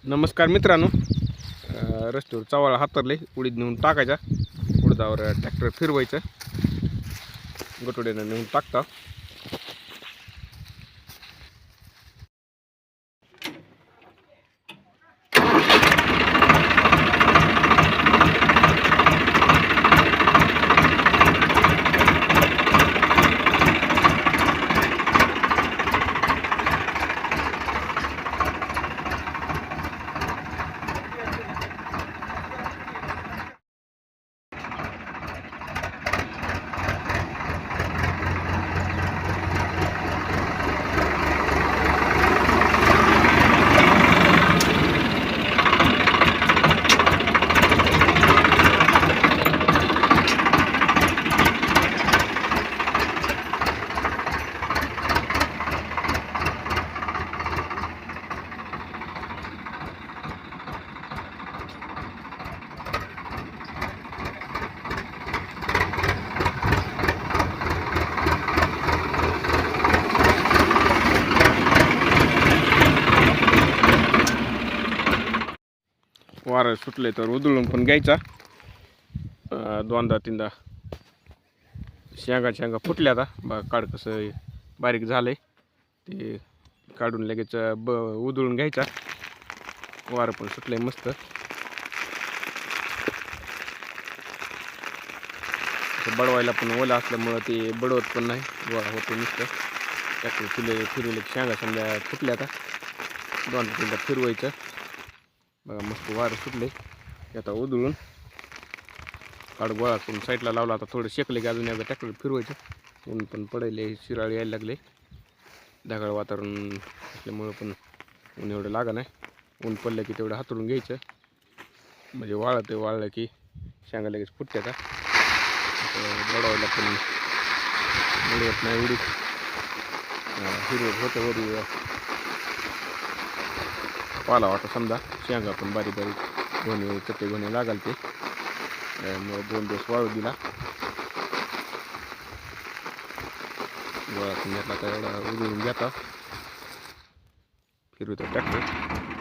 नमस्कार मित्रांनो. रस्त्यावर चवाळा हातरले उडीद नेऊन टाकायचा. उडदावर ट्रॅक्टर फिरवायचं, गटोड्यानं नेऊन टाकता. वारं सुटले तर उधळून पण घ्यायचा. दोनदा तीनदा शेंगा फुटल्या. आता काढ कसं बारीक झालंय ते काढून लगेच उधळून घ्यायचा. वारं पण सुटलंय मस्त. बडवायला पण ओला असल्यामुळं ते बडवत पण नाही, गोळा होतो नुसतं. ट्रॅक्टर फिरवले शेंगा समजा फुटल्या. आता दोनदा तीनदा फिरवायचं. बघा मस्त वारं सुटले. आता उधळून काढ गोळा करून साईडला लावला. आता थोडं शेकले की अजून एकदा ट्रॅक्टर फिरवायचं. ऊन पण पडायले, शिराळ यायला लागले. ढगाळ वातावरण असल्यामुळं पण ऊन एवढं लागा नाही. ऊन पडलं की तेवढं हातरून घ्यायचं, म्हणजे वाळलं की शेंगा लगेच फुटत्या. बडवायला पण मिळत नाही उडीद. हिरवत होतं वरी पाला वाटा समजा. शेंगा पण बारीक घोणे चट्टे घोणे लागाल ते. मग 2 दिवस वाळू दिला. गोळा पण घेतला तर एवढा उधळून घेता फिरवतो ट्रॅक्टर.